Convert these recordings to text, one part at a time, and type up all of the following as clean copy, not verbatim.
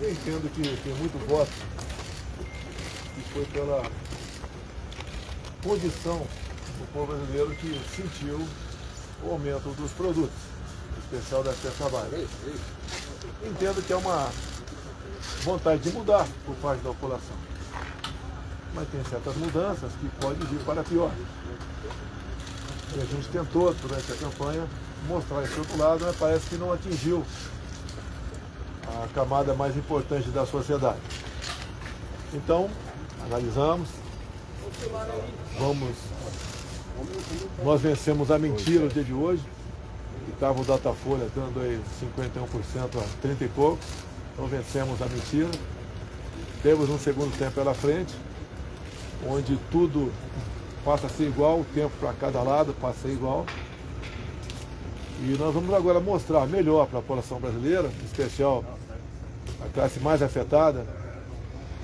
Eu entendo que tem muito voto que foi pela condição do povo brasileiro que sentiu o aumento dos produtos, em especial da cesta básica. Entendo que é uma vontade de mudar por parte da população, mas tem certas mudanças que podem vir para pior. E a gente tentou, durante a campanha, mostrar esse outro lado, mas parece que não atingiu a camada mais importante da sociedade. Então, analisamos, nós vencemos a mentira no dia de hoje, que estava o Datafolha dando aí 51% a 30 e poucos, então vencemos a mentira. Temos um segundo tempo pela frente, onde tudo passa a ser igual, o tempo para cada lado passa a ser igual. E nós vamos agora mostrar melhor para a população brasileira, em especial a classe mais afetada,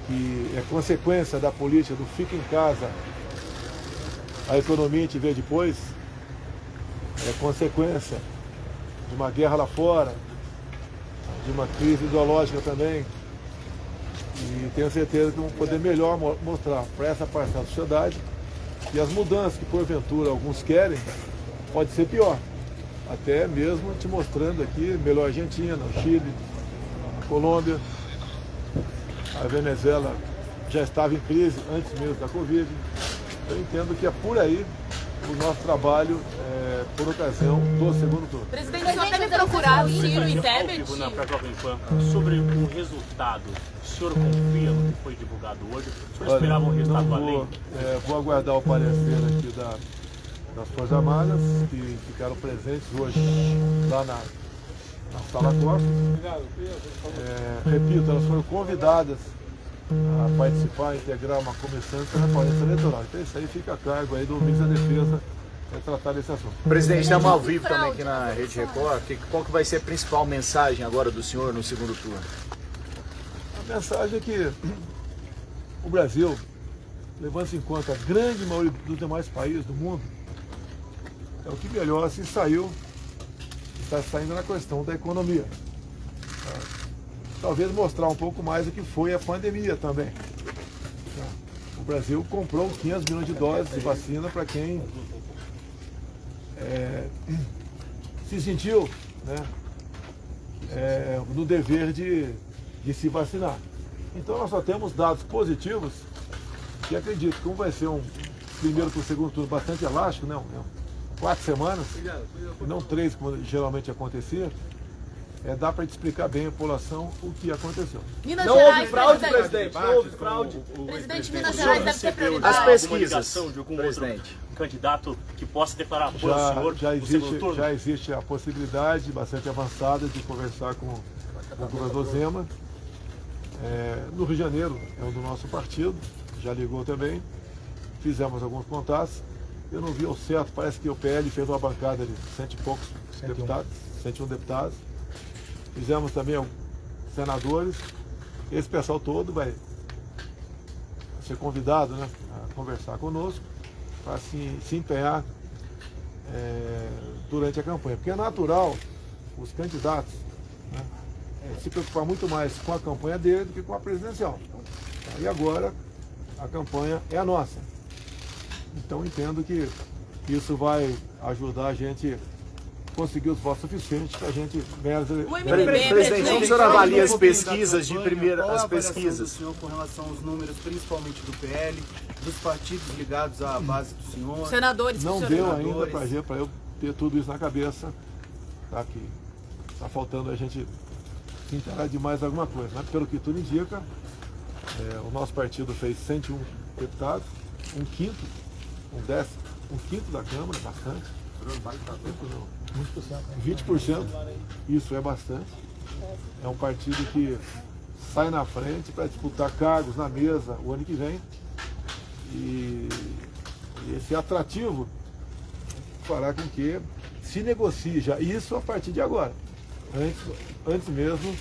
que é consequência da política do fica em casa, a economia a gente vê depois, é consequência de uma guerra lá fora, de uma crise ideológica também. E tenho certeza que vamos poder melhor mostrar para essa parcela da sociedade que as mudanças que porventura alguns querem, pode ser pior. Até mesmo te mostrando aqui, melhor a Argentina, o Chile, a Colômbia, a Venezuela já estava em crise antes mesmo da Covid. Eu entendo que é por aí o nosso trabalho por ocasião do segundo turno. Presidente, o senhor deve procurar o Ciro e Tebet? Sobre o resultado, o senhor confia no que foi divulgado hoje? O senhor esperava um resultado além? Vou aguardar o parecer aqui das Forças Armadas, que ficaram presentes hoje lá na Sala Costa. Repito, elas foram convidadas a participar, a integrar uma comissão de transparência eleitoral. Então isso aí fica a cargo aí do Ministro da Defesa tratar desse assunto. Presidente, estamos ao vivo também aqui na Rede Record. Qual que vai ser a principal mensagem agora do senhor no segundo turno? A mensagem é que o Brasil, levando-se em conta a grande maioria dos demais países do mundo, é o que melhor se saiu, está saindo na questão da economia. Talvez mostrar um pouco mais o que foi a pandemia também. O Brasil comprou 500 milhões de doses de vacina para quem se sentiu, né, no dever de se vacinar. Então nós só temos dados positivos que acredito que como vai ser um primeiro para o segundo turno bastante elástico, né, 4 semanas, e não 3 como geralmente acontecia, dá para te explicar bem a população o que aconteceu. Minas Não Gerais, houve fraude, presidente? Não houve fraude. Presidente, Minas Gerais deve ter prioridade. As pesquisas, De algum presidente. outro candidato que possa declarar apoio ao senhor no segundo turno? Já existe a possibilidade bastante avançada de conversar com o governador Zema. No Rio de Janeiro é um do nosso partido, já ligou também. Fizemos alguns contatos. Eu não vi ao certo, parece que o PL fez uma bancada de 100 e poucos deputados, 101 deputados. Fizemos também senadores. Esse pessoal todo vai ser convidado, né, a conversar conosco para se empenhar durante a campanha. Porque é natural os candidatos, né, se preocupar muito mais com a campanha dele do que com a presidencial. E agora a campanha é a nossa. Então entendo que isso vai ajudar a gente conseguir os votos suficientes para a gente ganhar. Presidente, como o senhor avalia as pesquisas de primeira, Qual as a avaliação pesquisas? do senhor com relação aos números, principalmente do PL, dos partidos ligados à base do senhor? Senadores, Não senadores. deu ainda para eu ter tudo isso na cabeça, tá? Que está faltando a gente se inteirar de mais alguma coisa, né? Pelo que tudo indica, o nosso partido fez 101 deputados, um quinto da Câmara, bastante. 20%, isso é bastante. É um partido que sai na frente para disputar cargos na mesa o ano que vem. E esse atrativo fará com que se negocie já isso a partir de agora, antes mesmo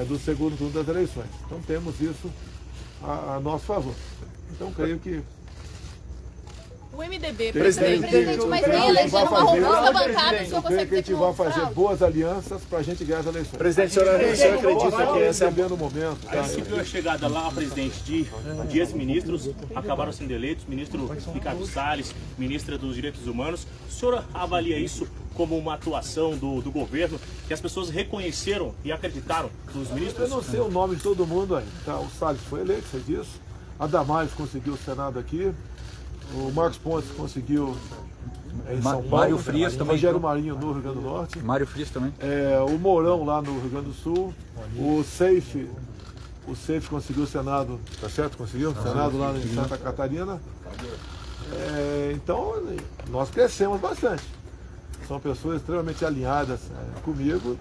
do segundo turno das eleições. Então temos isso a nosso favor. Então creio que O MDB, Presidente, mas nem eleger uma robusta bancada, o senhor Eu creio consegue que a dizer gente vai fazer fraude? boas alianças para a gente ganhar as eleições. Presidente, o senhor acredita que essa é no momento, tá? Aí se viu a chegada lá, presidente, de 10 ministros, acabaram sendo eleitos, ministro Ricardo Salles, ministra dos Direitos Humanos. O senhor avalia isso como uma atuação do governo, que as pessoas reconheceram e acreditaram nos ministros? Eu não sei o nome de todo mundo ainda, tá? O Salles foi eleito, sei disso. A Damares conseguiu o Senado aqui. O Marcos Pontes conseguiu em São Paulo. Mário Frias também. Rogério Marinho no Rio Grande do Norte. Mário Frias também. O Mourão lá no Rio Grande do Sul. O Seife conseguiu o Senado, tá certo? Conseguiu o Senado lá em Santa Catarina. Então, nós crescemos bastante. São pessoas extremamente alinhadas comigo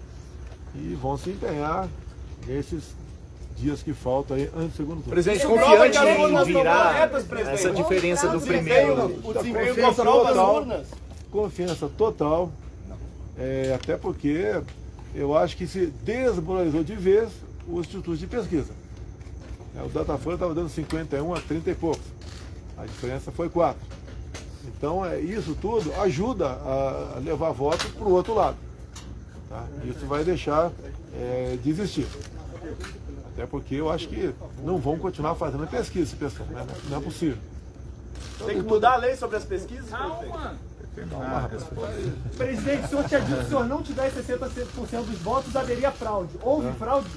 e vão se empenhar nesses dias que faltam aí antes do segundo turno. Presidente, confiante em virar essa diferença do primeiro. O desempenho comprova as urnas. Confiança total, até porque eu acho que se desmoralizou de vez os institutos de pesquisa. O Datafolha estava dando 51 a 30 e poucos. A diferença foi 4. Então, isso tudo ajuda a levar votos para o outro lado. Tá? Isso vai deixar de existir. Até porque eu acho que não vão continuar fazendo pesquisa, esse pessoal, né? Não é possível. Então, Tem que mudar a lei sobre as pesquisas, Presidente, o senhor tinha dito que se o senhor não tivesse 60% dos votos, haveria fraude. Houve fraude?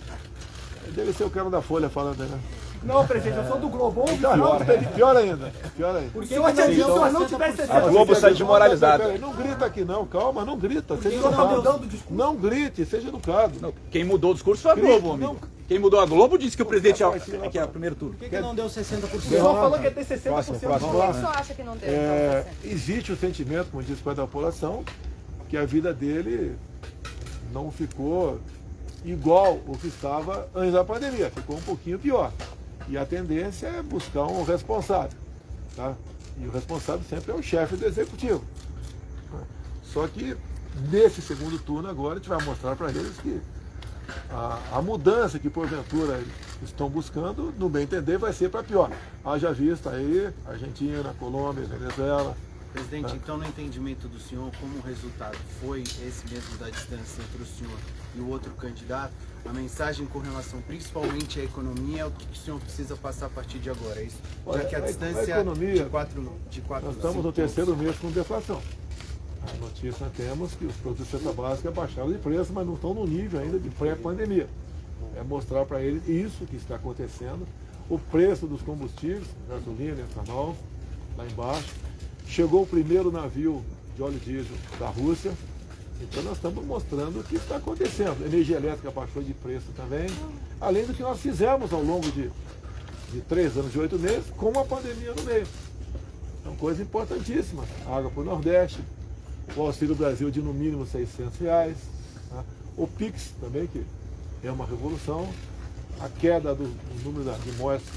Deve ser o cara da Folha falando, né? Não, presidente, eu sou do Globo. Houve Pior, fraude? pior ainda. Pior ainda. Porque o senhor tinha dito que se o senhor não tivesse 60%. A Globo sai desmoralizada. Peraí, não grita aqui não, calma, não grita. Seja o senhor não educado. dando discurso? Não grite, seja educado. Não, quem mudou o discurso foi a Globo, amigo. Quem mudou a Globo disse que o presidente que é o primeiro turno. Por que não deu 60%? O Próximo, senhor falou que ia ter 60%. próximo. Por que o senhor acha que não deu? Existe o sentimento, como diz da população, que a vida dele não ficou igual o que estava antes da pandemia, ficou um pouquinho pior. E a tendência é buscar um responsável. Tá? E o responsável sempre é o chefe do executivo. Só que nesse segundo turno agora a gente vai mostrar para eles que a mudança que porventura eles estão buscando, no bem entender, vai ser para pior. Haja vista aí, Argentina, Colômbia, Venezuela. Presidente, então no entendimento do senhor, como o resultado foi esse mesmo da distância entre o senhor e o outro candidato, a mensagem com relação principalmente à economia é o que o senhor precisa passar a partir de agora, é isso? Já que a distância economia, de 4 nós estamos no terceiro mês com deflação. A notícia temos que os produtos de cesta básica baixaram de preço, mas não estão no nível ainda de pré-pandemia. É mostrar para eles isso que está acontecendo, o preço dos combustíveis, gasolina, etanol, lá embaixo. Chegou o primeiro navio de óleo diesel da Rússia, então nós estamos mostrando o que está acontecendo. A energia elétrica baixou de preço também, além do que nós fizemos ao longo de 3 anos e 8 meses, com a pandemia no meio. Então, coisa importantíssima. Água para o Nordeste, o Auxílio Brasil de no mínimo R$600, tá? O Pix também, que é uma revolução, a queda do número de mortes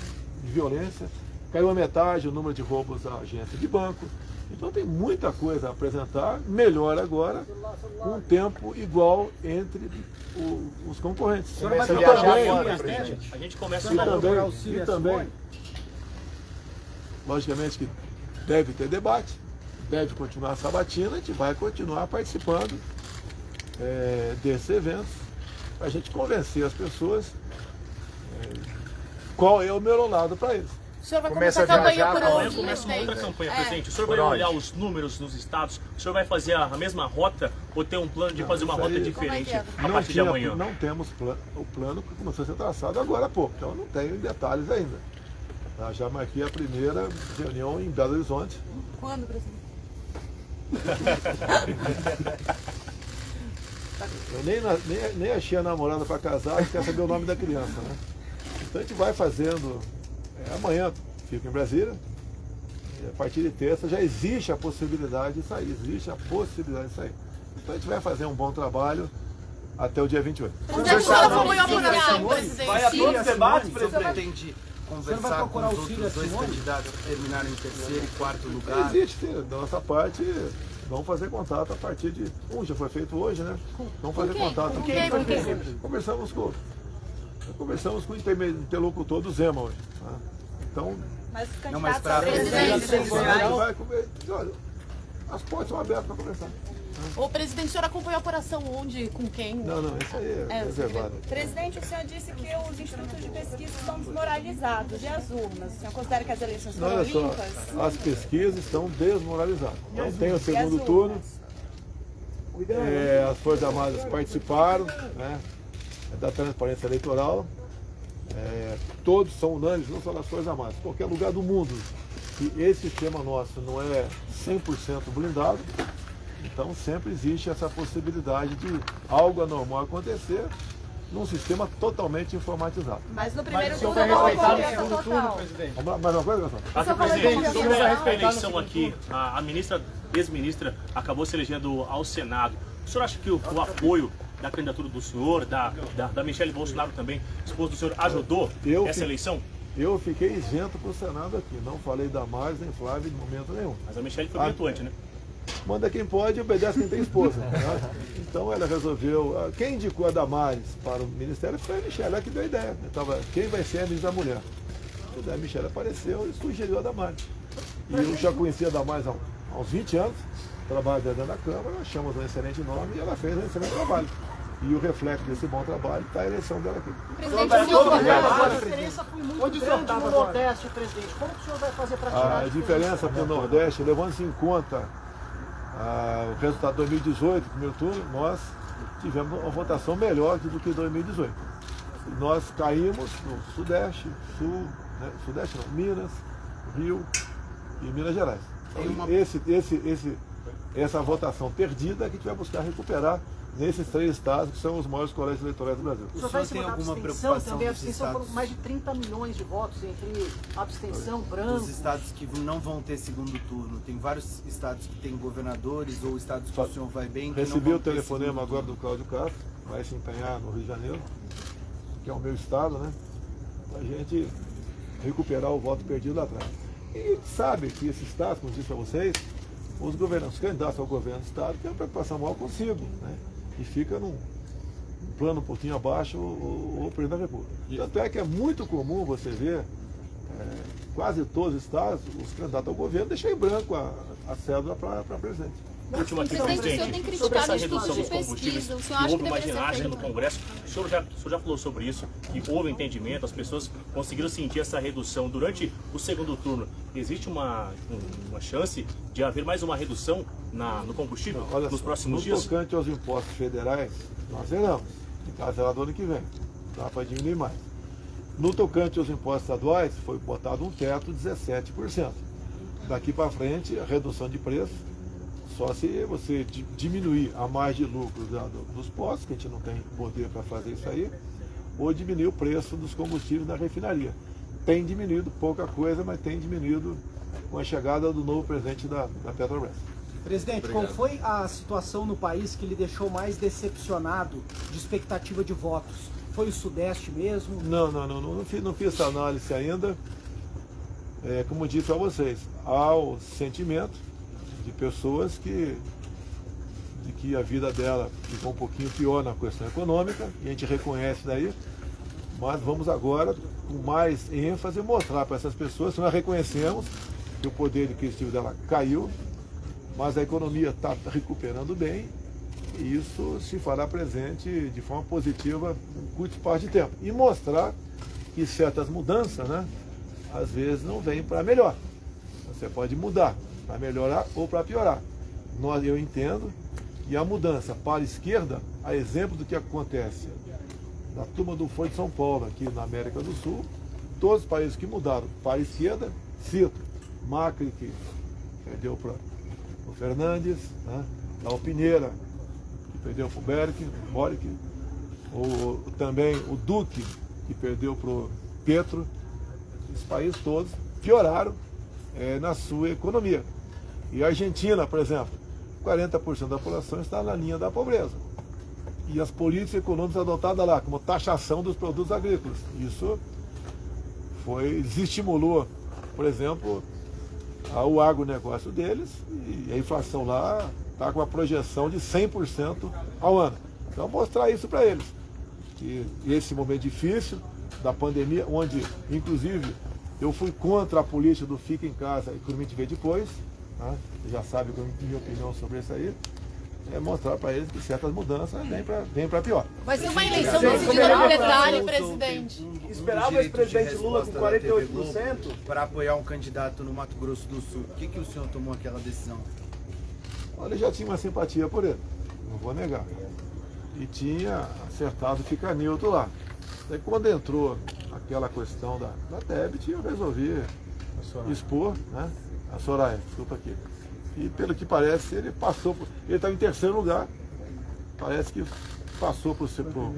de violência, caiu a metade o número de roubos à agência de banco. Então tem muita coisa a apresentar, melhor agora, com um tempo igual entre os concorrentes. Começa a E viajar também, agora, presidente. A gente começa e a também, logicamente que deve ter debate, deve continuar a sabatina, a gente vai continuar participando desses eventos, para a gente convencer as pessoas qual é o melhor lado para eles. O senhor vai Começa começar a a campanha viajar, por Amanhã onde? começa uma outra campanha, presidente. O senhor Por vai onde? olhar os números nos estados? O senhor vai fazer a mesma rota ou tem um plano de fazer uma isso rota aí- diferente Como é que a partir de amanhã? Não temos o plano que começou a ser traçado agora há pouco, então não tenho detalhes ainda. Tá? Já marquei a primeira reunião em Belo Horizonte. Quando, presidente? Eu nem achei a namorada para casar e quer saber o nome da criança, né? Então a gente vai fazendo. Amanhã fico em Brasília. E a partir de terça já existe a possibilidade de sair. Então a gente vai fazer um bom trabalho até o dia 28. Onde é que o senhor acompanhou a apuração, presidente? Vai a todos os debates, Simone, presidente? Pretende conversar com procurar os auxílio outros a dois Simone? candidatos que terminaram em terceiro e quarto lugar? Existe, sim. Da nossa parte, vamos fazer contato a partir de. Já foi feito hoje, né? Vamos fazer contato. Com quem? Conversamos com o interlocutor do Zema hoje. Tá? Então, Mas os Não, mas candidatos para a presidente... Olha, as portas são abertas para conversar. O presidente, o senhor acompanhou a apuração onde, com quem? Não, isso aí é reservado. Presidente, o senhor disse que os institutos de pesquisa estão desmoralizados. E as urnas? O senhor considera que as eleições foram Olha limpas? só, as pesquisas estão desmoralizadas. Então tem o segundo turno, as Forças Armadas participaram, né, da transparência eleitoral, todos são unânimes, não só das Forças Armadas. Qualquer lugar do mundo que esse sistema nosso não é 100% blindado, então sempre existe essa possibilidade de algo anormal acontecer num sistema totalmente informatizado. Mas no primeiro turno houve confiança total. Mais uma coisa, Gastão? Presidente, sobre a eleição aqui, a ex-ministra acabou se elegendo ao Senado. O senhor acha que o apoio da candidatura do senhor, da Michele Bolsonaro também, esposa do senhor, ajudou essa eleição? Eu fiquei isento para o Senado aqui, não falei da Damares nem Flávio em momento nenhum. Mas a Michele foi muito atuante, né? Manda quem pode e obedece quem tem esposa. Né? Então ela resolveu. Quem indicou a Damares para o ministério foi a Michele, ela que deu a ideia. Quem vai ser a ministra da Mulher? E daí a Michele apareceu e sugeriu a Damares. E eu já conhecia a Damares há uns 20 anos, trabalho dentro da Câmara, achamos um excelente nome e ela fez um excelente trabalho. E o reflexo desse bom trabalho está a eleição dela aqui. A diferença foi muito grande no Nordeste, presidente. Como que o senhor vai fazer para tirar A diferença para o Nordeste, levando-se em conta o resultado de 2018, primeiro turno, nós tivemos uma votação melhor do que 2018. Nós caímos no Sudeste, Sul, né? Sudeste não, Minas, Rio e Minas Gerais. Então, essa votação perdida é que a gente vai buscar recuperar nesses 3 estados que são os maiores colégios eleitorais do Brasil. O senhor vai tem alguma preocupação também? A abstenção foram mais de 30 milhões de votos entre abstenção, branco. Dos estados que não vão ter segundo turno, tem vários estados que têm governadores ou estados que o senhor vai bem. Recebi o telefonema agora do Cláudio Castro, vai se empenhar no Rio de Janeiro, que é o meu estado, né? Para a gente recuperar o voto perdido lá atrás. E sabe que esse estado, como disse para vocês, os candidatos ao governo do estado têm uma preocupação maior consigo, né? E fica num plano um pouquinho abaixo o presidente da República. Tanto é que é muito comum você ver, quase todos os estados, os candidatos ao governo deixam em branco a cédula para presidente. Última aqui, Presidente, o senhor tem presidente, sobre criticado essa os redução institutos dos de combustíveis, pesquisa. O que senhor acha houve que uma deveria ser ginástica feito? no Congresso, o senhor já falou sobre isso, que houve entendimento, as pessoas conseguiram sentir essa redução durante o segundo turno. Existe uma chance de haver mais uma redução no combustível nos próximos dias? No tocante aos impostos federais, nós zeramos. Está zerado ano que vem. Dá para diminuir mais. No tocante aos impostos estaduais, foi botado um teto de 17%. Daqui para frente, a redução de preço, só se você diminuir a margem de lucro dos postos, que a gente não tem poder para fazer isso aí, ou diminuir o preço dos combustíveis na refinaria. Tem diminuído pouca coisa, mas tem diminuído com a chegada do novo presidente da Petrobras. Presidente, qual foi a situação no país que lhe deixou mais decepcionado de expectativa de votos? Foi o Sudeste mesmo? Não fiz essa análise ainda. Como disse a vocês, há o sentimento de pessoas de que a vida dela ficou um pouquinho pior na questão econômica, e a gente reconhece daí, mas vamos agora, com mais ênfase, mostrar para essas pessoas que nós reconhecemos que o poder aquisitivo dela caiu, mas a economia está recuperando bem, e isso se fará presente de forma positiva em curto espaço de tempo. E mostrar que certas mudanças, né, às vezes não vêm para melhor. Você pode mudar para melhorar ou para piorar. Eu entendo que a mudança para a esquerda, a exemplo do que acontece na turma do Foro de São Paulo, aqui na América do Sul, todos os países que mudaram para a esquerda, cito Macri, que perdeu para o Fernandes, né? O Piñera, que perdeu para o Boric, também o Duque, que perdeu para o Petro. Os países todos pioraram na sua economia. E a Argentina, por exemplo, 40% da população está na linha da pobreza. E as políticas econômicas adotadas lá, como taxação dos produtos agrícolas, isso desestimulou, por exemplo, o agronegócio deles, e a inflação lá está com uma projeção de 100% ao ano. Então, mostrar isso para eles. Que esse momento difícil da pandemia, onde, inclusive, Eu fui contra a política do fica em casa e que a gente vê depois. Tá? Você já sabe a minha opinião sobre isso aí. É mostrar para eles que certas mudanças vêm para pior. Vai ser uma eleição decidida no detalhe, presidente. Esperava o ex-presidente Lula com 48% para apoiar um candidato no Mato Grosso do Sul. Por que o senhor tomou aquela decisão? Olha, eu já tinha uma simpatia por ele, não vou negar. E tinha acertado ficar neutro lá. Daí quando entrou aquela questão da débito, eu resolvi expor, né? A Soraya, desculpa aqui. E pelo que parece, ele passou, ele estava em terceiro lugar, parece que passou por segundo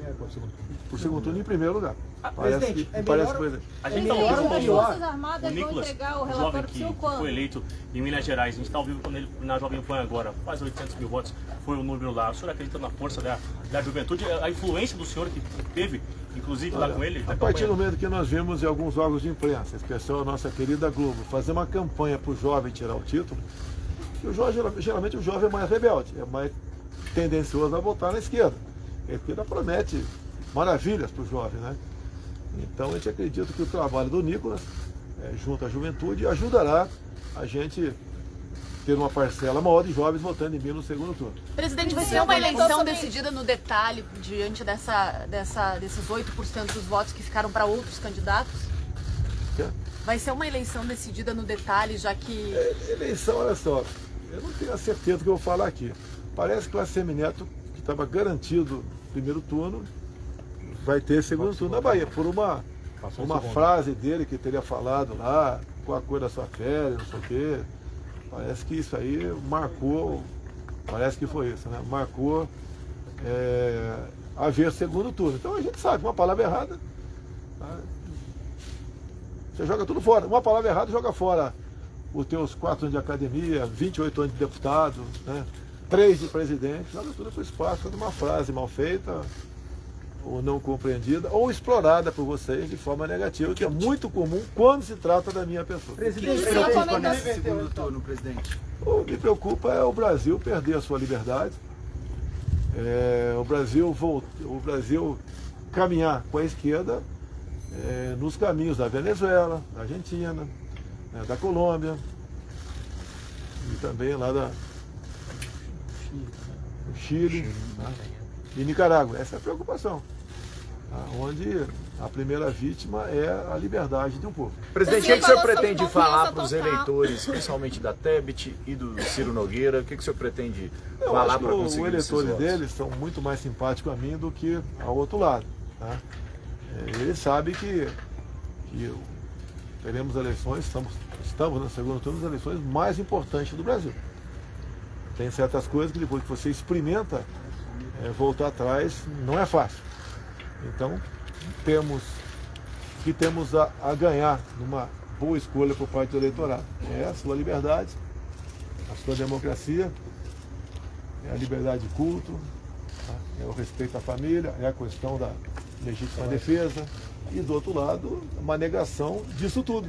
turno em primeiro lugar. Presidente, A gente está ouvindo o Nicolas, o jovem que foi eleito em Minas Gerais. A gente está ouvindo quando ele na Jovem Pan agora, quase 800 mil votos, foi o número lá. O senhor acredita na força da juventude, a influência do senhor que teve, inclusive lá com ele? A partir do momento que nós vimos em alguns órgãos de imprensa, em especial a nossa querida Globo, fazer uma campanha para o jovem tirar o título, que geralmente o jovem é mais rebelde, é mais tendencioso a votar na esquerda. A esquerda promete maravilhas para o jovem, né? Então a gente acredita que o trabalho do Nicolas, junto à juventude, ajudará a gente ter uma parcela maior de jovens votando em mim no segundo turno. Presidente, vai ser uma eleição decidida no detalhe diante desses 8% dos votos que ficaram para outros candidatos? Vai ser uma eleição decidida no detalhe, já que... Eleição, olha só, eu não tenho a certeza do que eu vou falar aqui. Parece que o ACM Neto, que estava garantido primeiro turno, vai ter segundo turno na Bahia, por uma frase dele que teria falado lá, qual a cor da sua pele, não sei o quê. Parece que isso aí marcou, parece que foi isso, né? Marcou haver segundo turno. Então a gente sabe, uma palavra errada, tá? Você joga tudo fora. Uma palavra errada joga fora os teus 4 anos de academia, 28 anos de deputado, né? 3 de presidente, joga tudo para o espaço de uma frase mal feita, ou não compreendida, ou explorada por vocês de forma negativa, que é muito comum quando se trata da minha pessoa. Presidente, o senhor preocupa nesse segundo turno, presidente? O que me preocupa é o Brasil perder a sua liberdade, o Brasil caminhar com a esquerda nos caminhos da Venezuela, da Argentina, da Colômbia e também lá do Chile, né? E Nicarágua. Essa é a preocupação, onde a primeira vítima é a liberdade de um povo. Presidente, o que o senhor pretende falar para os eleitores, principalmente da Tebet e do Ciro Nogueira? O que o senhor pretende falar para conseguir os eleitores deles são muito mais simpáticos a mim do que ao outro lado. Tá? Eles sabem que teremos eleições, estamos no segundo turno das eleições mais importantes do Brasil. Tem certas coisas que depois que você experimenta, voltar atrás não é fácil. Então, temos a ganhar numa boa escolha por parte do eleitorado. É a sua liberdade, a sua democracia, é a liberdade de culto, tá? É o respeito à família, é a questão da legítima defesa e, do outro lado, uma negação disso tudo.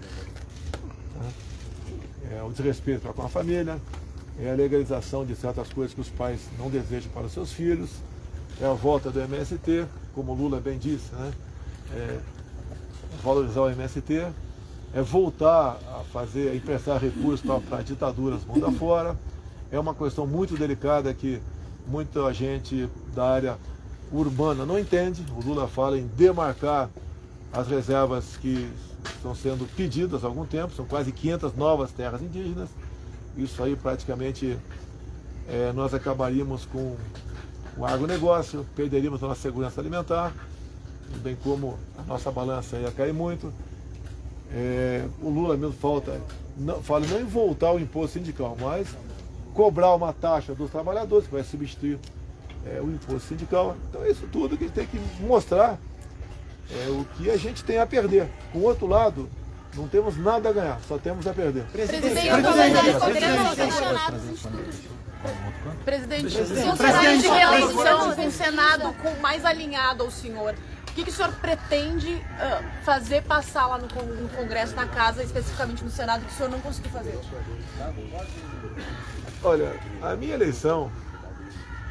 Tá? É o desrespeito com a família, é a legalização de certas coisas que os pais não desejam para os seus filhos, é a volta do MST, como o Lula bem disse, né? Valorizar o MST, é voltar a emprestar recursos para ditaduras mundo afora. É uma questão muito delicada que muita gente da área urbana não entende. O Lula fala em demarcar as reservas que estão sendo pedidas há algum tempo, são quase 500 novas terras indígenas. Isso aí praticamente nós acabaríamos com o agronegócio, perderíamos a nossa segurança alimentar, bem como a nossa balança ia cair muito. O Lula mesmo fala não em voltar ao imposto sindical, mas cobrar uma taxa dos trabalhadores, que vai substituir o imposto sindical. Então é isso tudo que a gente tem que mostrar o que a gente tem a perder. Com o outro lado, não temos nada a ganhar, só temos a perder. Presidente, o senhor sai de reeleição com o Senado mais alinhado ao senhor. O que o senhor pretende fazer passar lá no Congresso, na Casa, especificamente no Senado, que o senhor não conseguiu fazer? Olha, a minha eleição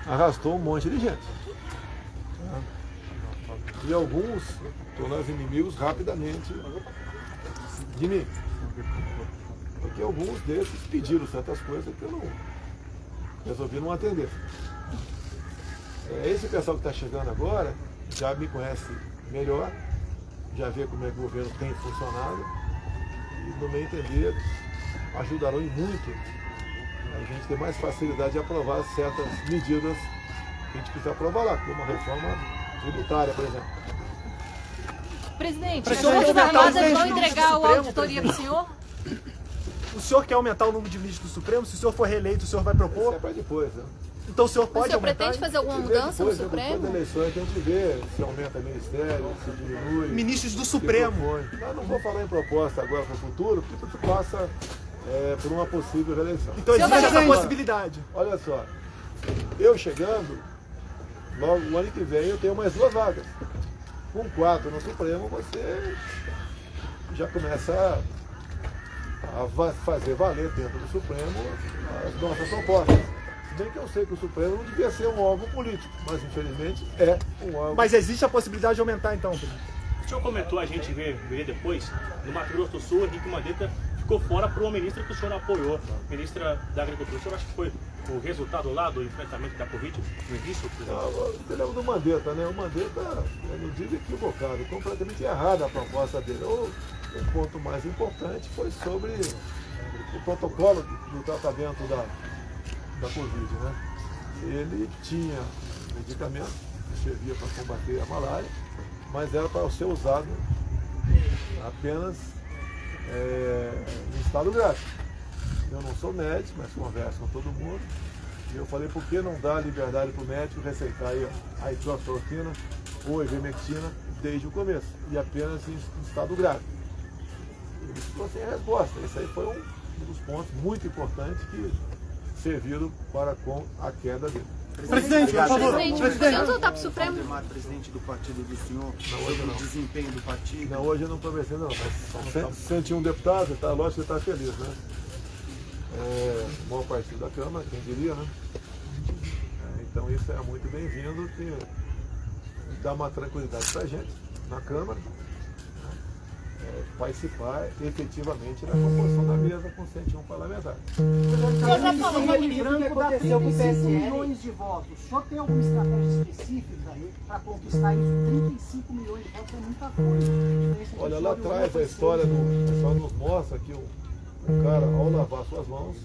arrastou um monte de gente. E alguns tornaram inimigos rapidamente de mim. Porque alguns desses pediram certas coisas que eu não resolvi não atender. Esse pessoal que está chegando agora já me conhece melhor, já vê como é que o governo tem funcionado e, no meu entender, ajudarão em muito a gente ter mais facilidade de aprovar certas medidas que a gente precisa aprovar lá, como a reforma tributária, por exemplo. Presidente, as Forças Armadas vão entregar a auditoria para o senhor? O senhor quer aumentar o número de ministros do Supremo? Se o senhor for reeleito, o senhor vai propor? Isso é para depois, né? Então o senhor pode O senhor aumentar? pretende fazer alguma mudança no Supremo? Depois da eleição, a gente vê se aumenta ministério, se diminui. Ministros do Supremo. Eu não vou falar em proposta agora para o futuro, porque tudo passa por uma possível reeleição. Então existe essa possibilidade. Olha só, eu chegando, logo o ano que vem eu tenho mais 2 vagas. Com 4 no Supremo, você já começa a fazer valer dentro do Supremo as nossas propostas. Se bem que eu sei que o Supremo não devia ser um órgão político, mas infelizmente é um órgão. Mas existe a possibilidade de aumentar então, presidente? O senhor comentou, a gente vê depois, no Mato Grosso do Sul, Henrique Mandetta ficou fora por uma ministra que o senhor apoiou, ministra da Agricultura. O senhor acha que foi o resultado lá do enfrentamento da Covid no início, presidente? Você lembra do Mandetta, né? O Mandetta, eu não digo equivocado, completamente errada a proposta dele. O ponto mais importante foi sobre o protocolo do tratamento da Covid, né? Ele tinha medicamento que servia para combater a malária, mas era para ser usado apenas em estado grave. Eu não sou médico, mas converso com todo mundo. E eu falei, por que não dar liberdade para o médico receitar a hidroxicloroquina ou a ivermectina desde o começo, e apenas em estado grave? Ele ficou sem resposta. Esse aí foi um dos pontos muito importantes que serviram para com a queda dele. Presidente, por favor. Presidente, voltar para o Supremo? Presidente do partido do senhor, hoje sobre não. o desempenho do partido. Não, hoje eu não conversei não, mas 101 deputados, tá, lógico que está feliz, né? O maior partido da Câmara, quem diria, né? Então isso é muito bem-vindo, que dá uma tranquilidade para a gente na Câmara, participar efetivamente da composição da mesa com 101 parlamentares. O senhor já falou Sim, que branco dá 35 milhões de votos. O senhor tem alguma estratégia específica para conquistar isso? 35 milhões de votos é muita coisa. Olha, lá atrás a história nos mostra que o cara, ao lavar suas mãos,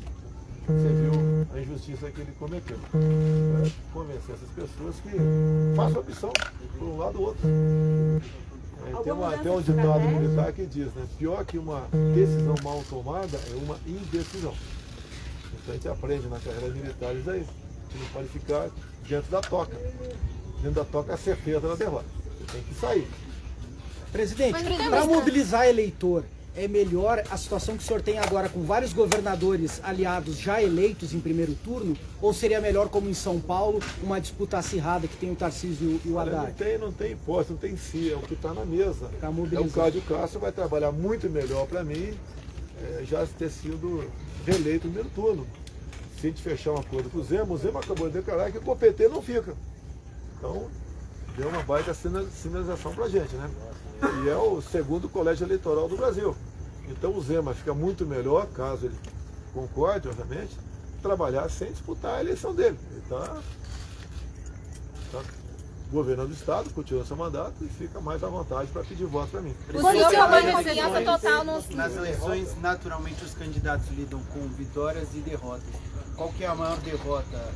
você viu a injustiça que ele cometeu. Convencer essas pessoas que façam a opção por um lado ou outro. Tem um ditado militar que diz, né? Pior que uma decisão mal tomada é uma indecisão. Então a gente aprende na carreira militar isso aí. A gente não pode ficar dentro da toca. Dentro da toca é a certeza da derrota. Você tem que sair. Presidente, para mobilizar eleitor, é melhor a situação que o senhor tem agora com vários governadores aliados já eleitos em primeiro turno? Ou seria melhor, como em São Paulo, uma disputa acirrada que tem o Tarcísio e o Haddad? Não tem hipótese, não tem si, é o que está na mesa. O Cláudio Castro vai trabalhar muito melhor para mim, já ter sido reeleito no primeiro turno. Se a gente fechar um acordo com o Zema acabou de declarar que o PT não fica. Então, deu uma baita sinalização para a gente, né? E é o segundo colégio eleitoral do Brasil. Então o Zema fica muito melhor, caso ele concorde, obviamente, trabalhar sem disputar a eleição dele. Ele está governando o Estado, continua seu mandato e fica mais à vontade para pedir voto para mim. O senhor vai confiança total nos... Nas eleições, naturalmente, os candidatos lidam com vitórias e derrotas. Qual que é a maior derrota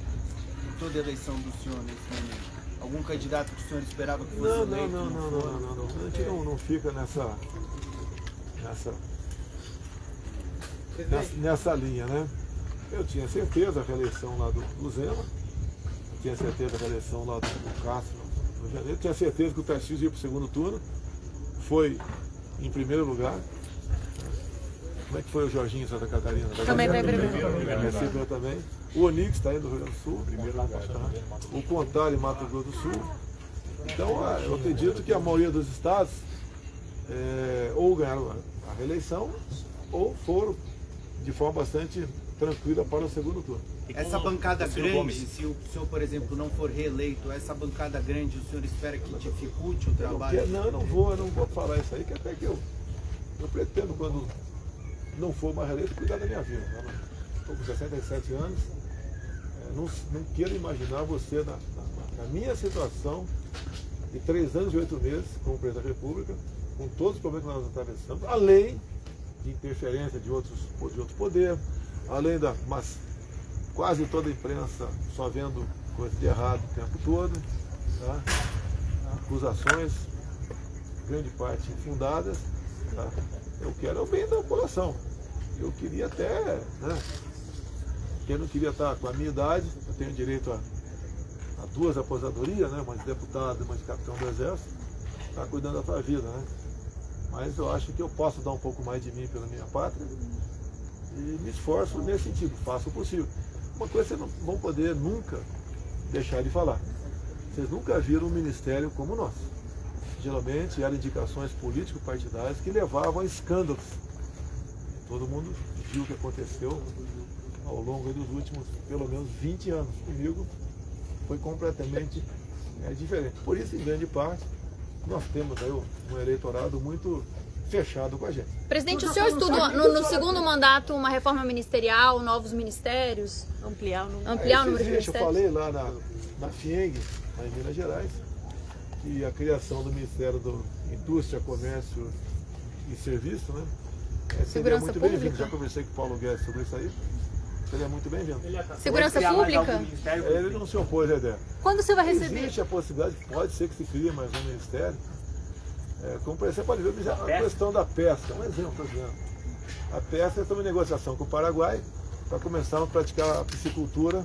em toda a eleição do senhor nesse momento? Algum candidato que o senhor esperava que fosse eleito? Não. A gente não fica nessa linha, né? Eu tinha certeza a reeleição lá do Zema, tinha certeza a reeleição lá do Castro no janeiro, tinha certeza que o Tarcísio ia para o segundo turno, foi em primeiro lugar. Como é que foi o Jorginho em Santa Catarina? Também foi em primeiro. Recebeu também. O Onix está indo no Rio Grande do Sul, primeiro lugar. O Pontal em Mato Grosso do Sul. Então, eu acredito que a maioria dos estados ou ganharam a reeleição ou foram de forma bastante tranquila para o segundo turno. Essa bancada grande, se o senhor, por exemplo, não for reeleito, essa bancada grande, o senhor espera que dificulte o trabalho? Eu não vou falar isso aí, que até que eu Eu pretendo, quando não for mais reeleito, cuidar da minha vida. Estou com 67 anos, não quero imaginar você na minha situação de 3 anos e 8 meses como presidente da República, com todos os problemas que nós atravessamos, além de interferência de outro poder, além mas quase toda a imprensa só vendo coisa de errado o tempo todo, tá? Acusações, grande parte infundadas, tá? Eu quero o bem da população. Eu queria até, né? Quem não queria estar com a minha idade, eu tenho direito a 2 aposentadorias, né? Uma de deputado e uma de capitão do Exército, está cuidando da tua vida, né? Mas eu acho que eu posso dar um pouco mais de mim pela minha pátria e me esforço nesse sentido, faço o possível. Uma coisa vocês não vão poder nunca deixar de falar. Vocês nunca viram um ministério como o nosso. Geralmente eram indicações político-partidárias que levavam a escândalos. Todo mundo viu o que aconteceu ao longo dos últimos, pelo menos, 20 anos. Comigo foi completamente diferente. Por isso, em grande parte, nós temos aí um eleitorado muito fechado com a gente. Presidente, o senhor estuda no segundo mandato uma reforma ministerial, novos ministérios? Ampliar o número de ministérios? Eu falei lá na FIENG, lá em Minas Gerais, que a criação do Ministério da Indústria, Comércio e Serviço, né, seria muito bem-vindo. Já conversei com o Paulo Guedes sobre isso aí. Seria muito bem-vindo. Segurança Pública? Ele não se opôs à ideia. Quando você vai receber? Existe a possibilidade, pode ser que se crie mais um ministério. Como por exemplo, pode ver a questão da pesca, um exemplo, estou dizendo. A pesca está em negociação com o Paraguai para começar a praticar a piscicultura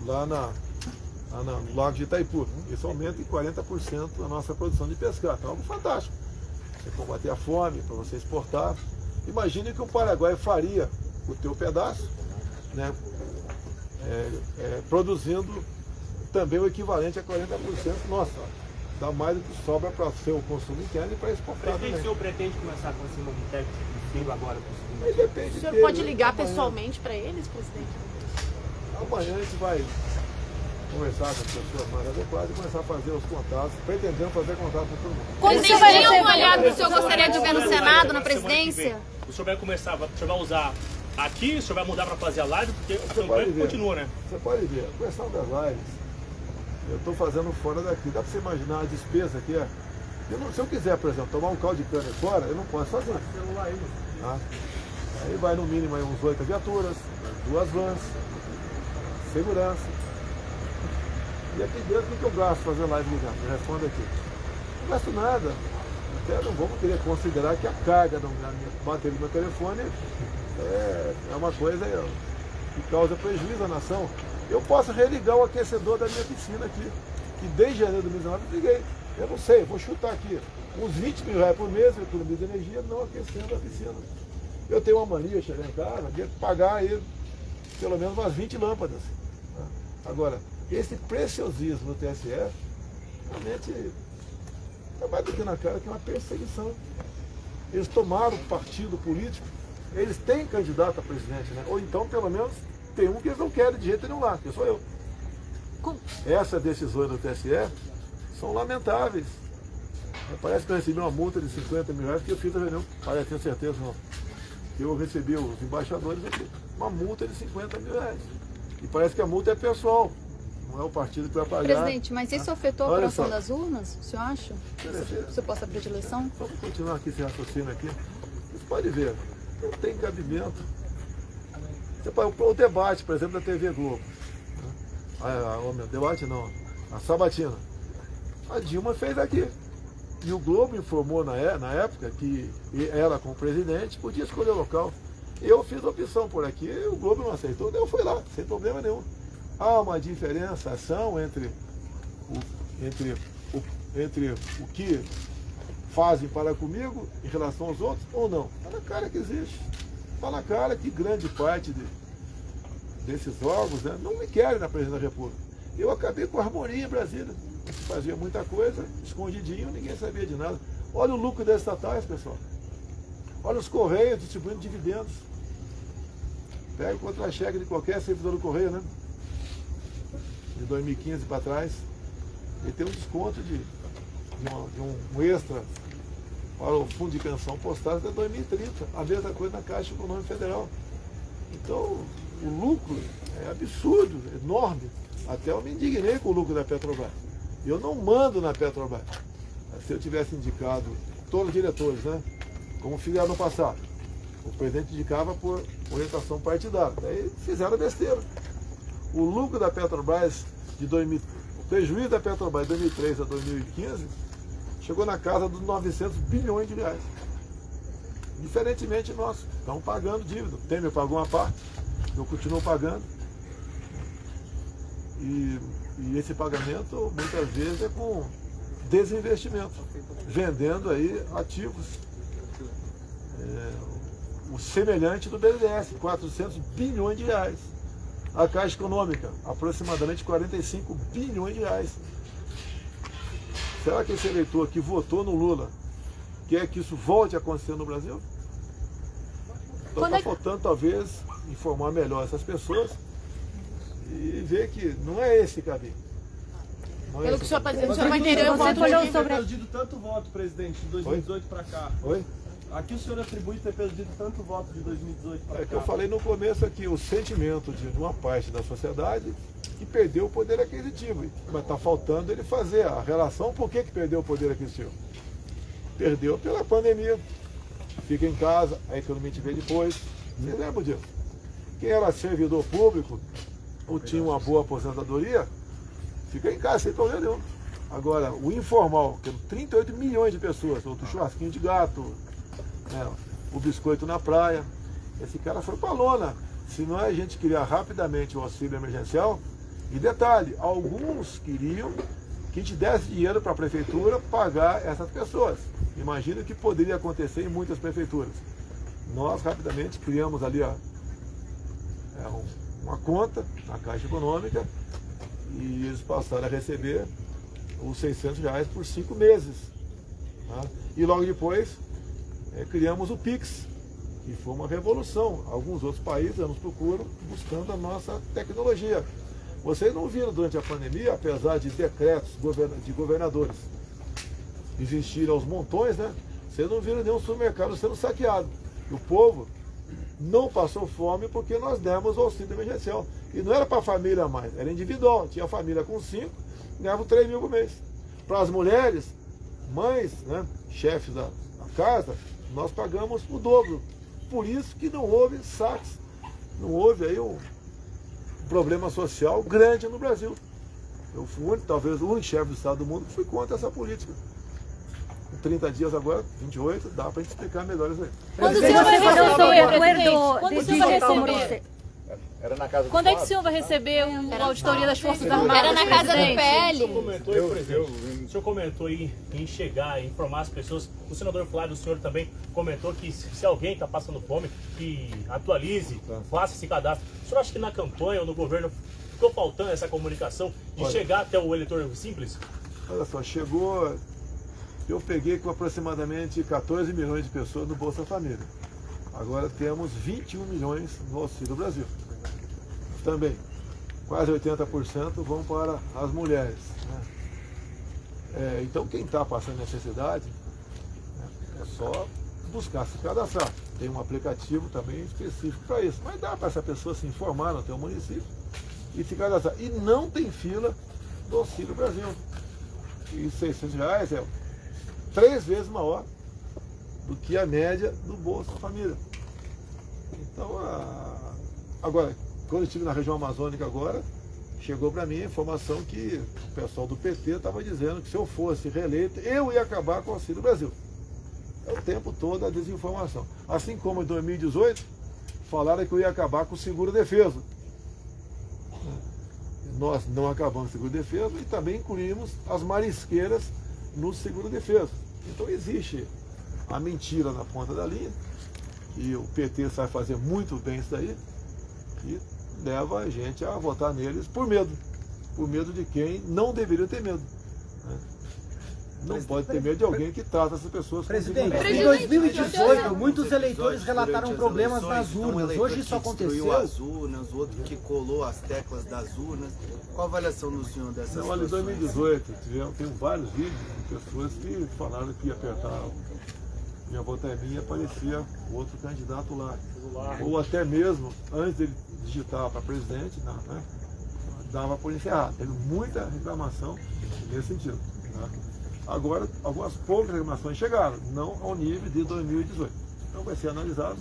lá no Lago de Itaipu. Isso aumenta em 40% a nossa produção de pescado. Então é algo fantástico. Você combater a fome, para você exportar. Imagine que o Paraguai faria o teu pedaço, né, produzindo também o equivalente a 40% nosso. Dá mais do que sobra para o seu consumo interno e para exportar. O senhor pretende começar com esse novo técnico possível agora? Depende. O senhor pode ligar pessoalmente para eles, presidente? Amanhã a gente vai conversar com as pessoas mais adequadas e começar a fazer os contatos, pretendendo fazer contato com todo mundo. Quando tem algum aliado que o senhor gostaria de ver no Senado, na presidência? O senhor vai começar, o senhor vai usar aqui, o senhor vai mudar para fazer a live, porque a campanha continua, né? Você pode ver, a questão das lives, eu estou fazendo fora daqui. Dá para você imaginar a despesa que é? Se eu quiser, por exemplo, tomar um caldo de cana fora, eu não posso sozinho. Tá? Aí vai no mínimo aí uns 8 viaturas, 2 vans, segurança. E aqui dentro o que eu gasto fazer live ligando? Me responda aqui. Não gasto nada. Até não vamos querer considerar que a carga da bateria do meu telefone é uma coisa que causa prejuízo à nação. Eu posso religar o aquecedor da minha piscina aqui, que desde janeiro de 2019 eu liguei. Eu não sei, vou chutar aqui, uns 20 mil reais por mês, eu economizo energia não aquecendo a piscina. Eu tenho uma mania, chegar em casa, de pagar aí pelo menos umas 20 lâmpadas. Tá? Agora, esse preciosismo no TSE, realmente, é mais do que na cara que é uma perseguição. Eles tomaram partido político, eles têm candidato a presidente, né? Ou então, pelo menos, tem um que eles não querem de jeito nenhum lá, que sou eu. Essas decisões do TSE são lamentáveis. Parece que eu recebi uma multa de 50 mil reais, porque eu fiz a reunião, parece, tenho certeza não. Eu recebi os embaixadores aqui, uma multa de 50 mil reais. E parece que a multa é pessoal, não é o partido que vai pagar. Presidente, mas isso afetou a apuração das urnas, o senhor acha? Você possa abrir de eleição? Vamos continuar aqui esse raciocínio aqui. Você pode ver, não tem cabimento. O debate, por exemplo, da TV Globo. O debate não, a sabatina. A Dilma fez aqui. E o Globo informou na época que ela, como presidente, podia escolher o local. Eu fiz a opção por aqui, e o Globo não aceitou, daí eu fui lá, sem problema nenhum. Há uma diferenciação entre o que fazem para comigo em relação aos outros ou não? Está na cara que existe. Está na cara que grande parte desses órgãos, né, não me querem na presidência da República. Eu acabei com a harmonia em Brasília. Fazia muita coisa, escondidinho, ninguém sabia de nada. Olha o lucro das estatais, pessoal. Olha os Correios distribuindo dividendos. Pega o contra-cheque de qualquer servidor do Correio, né? De 2015 para trás. Ele tem um desconto de um extra para o Fundo de Pensão Postal até 2030. A mesma coisa na Caixa Econômica Federal. Então, o lucro é absurdo, enorme. Até eu me indignei com o lucro da Petrobras. Eu não mando na Petrobras. Se eu tivesse indicado todos os diretores, né? Como fizeram no passado. O presidente indicava por orientação partidária. Daí fizeram besteira. O lucro da Petrobras o prejuízo da Petrobras de 2003 a 2015 chegou na casa dos 900 bilhões de reais. Diferentemente nós, estamos pagando dívida. O Temer pagou uma parte, eu continuo pagando. E esse pagamento muitas vezes é com desinvestimento, vendendo aí ativos. O semelhante do BNDES, 400 bilhões de reais. A Caixa Econômica, aproximadamente 45 bilhões de reais. Será que esse eleitor que votou no Lula quer que isso volte a acontecer no Brasil? Então está faltando talvez informar melhor essas pessoas e ver que não é esse caminho. Pelo que o senhor está dizendo, o senhor vai querer o voto de ter perdido tanto voto, presidente, de 2018 para cá. Oi? Aqui o senhor atribui ter perdido tanto voto de 2018 para cá. É que eu falei no começo aqui, o sentimento de uma parte da sociedade que perdeu o poder aquisitivo. Mas está faltando ele fazer a relação. Por que perdeu o poder aquisitivo? Perdeu pela pandemia. Fica em casa, a economia te vê depois. Vocês lembram disso? Quem era servidor público ou tinha uma boa aposentadoria, fica em casa sem problema nenhum. Agora, o informal, que 38 milhões de pessoas, outro churrasquinho de gato, o biscoito na praia, esse cara foi pra lona. Se não é a gente criar rapidamente o auxílio emergencial, e detalhe, alguns queriam que a gente desse dinheiro para a prefeitura pagar essas pessoas. Imagina o que poderia acontecer em muitas prefeituras. Nós rapidamente criamos ali uma conta na Caixa Econômica e eles passaram a receber os R$600 por 5 meses. Tá? E logo depois criamos o Pix, que foi uma revolução. Alguns outros países nos procuram buscando a nossa tecnologia. Vocês não viram durante a pandemia, apesar de decretos de governadores existirem aos montões, né? Vocês não viram nenhum supermercado sendo saqueado. E o povo não passou fome porque nós demos o auxílio emergencial. E não era para a família mais, era individual. Tinha família com 5, ganhava 3 mil por mês. Para as mulheres, mães, né, chefes da casa, nós pagamos o dobro. Por isso que não houve saques, não houve aí um problema social grande no Brasil. Eu fui talvez o único chefe do Estado do mundo que fui contra essa política. Em 30 dias agora, 28, dá para gente explicar melhor isso aí. Quando o senhor vai receber? Era na casa do Quando é que o senhor vai receber a auditoria das Forças Armadas? Era na casa do PL. O senhor comentou aí em chegar, em informar as pessoas. O senador Flávio, o senhor também comentou que se alguém está passando fome, que atualize, faça esse cadastro. O senhor acha que na campanha ou no governo ficou faltando essa comunicação de chegar até o eleitor simples? Olha só, chegou... Eu peguei com aproximadamente 14 milhões de pessoas no Bolsa Família. Agora temos 21 milhões no Auxílio Brasil. Também, quase 80% vão para as mulheres. Né? Então, quem está passando necessidade, né, é só buscar se cadastrar. Tem um aplicativo também específico para isso. Mas dá para essa pessoa se informar no teu município e se cadastrar. E não tem fila do Auxílio Brasil. E R$600 é 3 vezes maior do que a média do Bolsa Família. Então, agora, quando eu estive na região amazônica agora, chegou para mim a informação que o pessoal do PT estava dizendo que se eu fosse reeleito, eu ia acabar com o Auxílio Brasil. É o tempo todo a desinformação. Assim como em 2018, falaram que eu ia acabar com o seguro-defeso. Nós não acabamos com o seguro-defeso e também incluímos as marisqueiras no seguro-defeso. Então existe a mentira na ponta da linha, e o PT sabe fazer muito bem isso daí, e leva a gente a votar neles por medo de quem não deveria ter medo. Né? Não pode ter medo de alguém que trata essas pessoas como Presidente, em 2018, muitos eleitores relataram problemas nas urnas. Hoje isso aconteceu. As urnas, o outro que colou as teclas das urnas. Qual a avaliação do senhor dessas situações? Olha, em 2018, tem vários vídeos de pessoas que falaram que ia apertar minha volta é minha, aparecia o outro candidato lá. Ou até mesmo, antes dele digitar para presidente, né, dava por encerrado. Teve muita reclamação nesse sentido. Né? Agora, algumas poucas reclamações chegaram, não ao nível de 2018. Então vai ser analisado.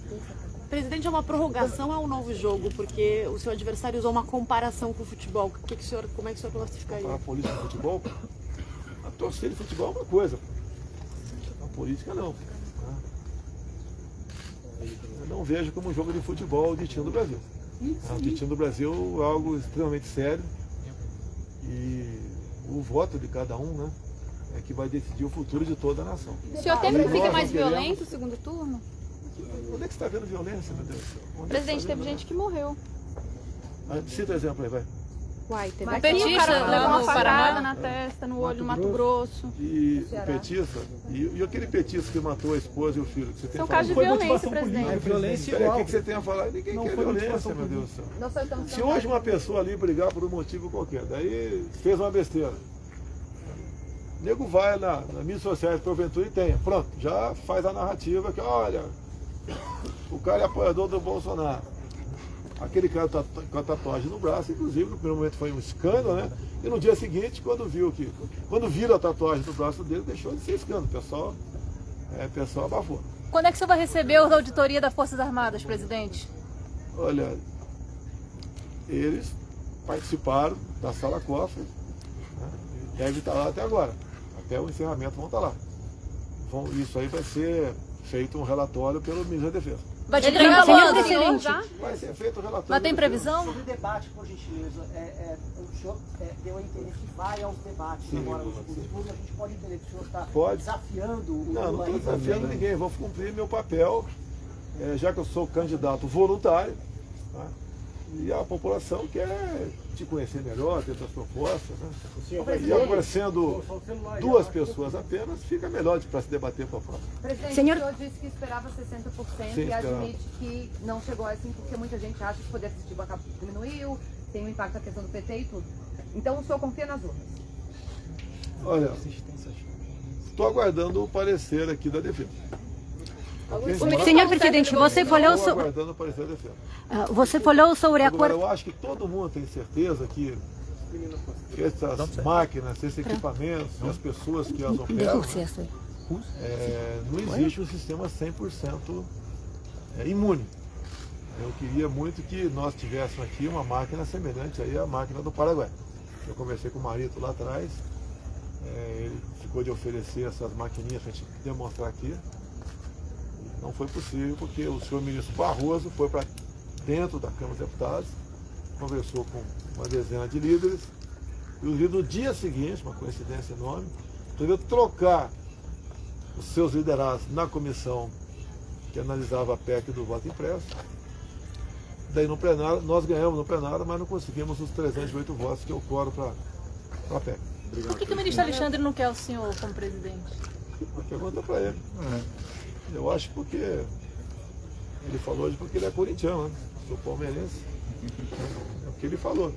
Presidente, é uma prorrogação ou é um novo jogo? Porque o seu adversário usou uma comparação com o futebol. Como é que o senhor classificaria? A política de futebol, a torcida de futebol é uma coisa. A política não. Eu não vejo como um jogo de futebol o destino do Brasil. O destino do Brasil é algo extremamente sério e o voto de cada um, né, é que vai decidir o futuro de toda a nação. O senhor teme que fique mais violento o segundo turno? Onde é que você está vendo violência, meu Deus? Presidente, teve gente que morreu. Cita o exemplo aí, vai. Uai, teve um petista, levou uma facada na testa, no olho, no Mato Grosso. E o petista, e aquele petista que matou a esposa e o filho, que você tem São casos de violência, presidente. É violência Peraí, igual. o que você tem a falar? Ninguém quer violência, meu Deus do céu. Se hoje uma pessoa ali brigar por um motivo qualquer, daí fez uma besteira, o nego vai nas mídias sociais, porventura, e tem. Pronto, já faz a narrativa que, olha, o cara é apoiador do Bolsonaro. Aquele cara com a tatuagem no braço, inclusive, no primeiro momento foi um escândalo, né? E no dia seguinte, quando viram a tatuagem no braço dele, deixou de ser escândalo. O pessoal abafou. Quando é que o senhor vai receber a auditoria das Forças Armadas, presidente? Olha, eles participaram da sala cofre, né? Deve estar lá até agora. Até o encerramento vão estar lá. Isso aí vai ser feito um relatório pelo Ministério da Defesa. Vai te entregar quando, presidente? Vai ser feito o relatório. Mas tem previsão? Sobre o debate, por gentileza, o senhor deu a entender que vai aos debates agora no segundo turno, a gente pode entender que o senhor está desafiando o Não estou desafiando ninguém, vou cumprir meu papel, já que eu sou candidato voluntário, tá? E a população quer te conhecer melhor, ter suas propostas, né? E agora sendo duas pessoas apenas, fica melhor para se debater para a prova. Presidente, o senhor disse que esperava 60% e admite que não chegou assim porque muita gente acha que o poder aquisitivo diminuiu, tem um impacto na questão do PT e tudo. Então o senhor confia nas urnas? Olha, estou aguardando o parecer aqui da defesa. Senhor presidente, você falou sobre a Agora, eu acho que todo mundo tem certeza que essas máquinas, esses equipamentos, as pessoas que as operam, não existe um sistema 100% imune. Eu queria muito que nós tivéssemos aqui uma máquina semelhante aí à máquina do Paraguai. Eu conversei com o Marito lá atrás, ele ficou de oferecer essas maquininhas para a gente demonstrar aqui. Não foi possível porque o senhor ministro Barroso foi para dentro da Câmara dos Deputados, conversou com uma dezena de líderes, e os líderes no dia seguinte, uma coincidência enorme, resolveu trocar os seus liderados na comissão que analisava a PEC do voto impresso. Daí no plenário, nós ganhamos no plenário, mas não conseguimos os 308 votos que eu coro para a PEC. Por que o ministro Alexandre não quer o senhor como presidente? Pergunta para ele. Eu acho porque ele falou hoje porque ele é corintiano, né? Sou palmeirense. É o que ele falou.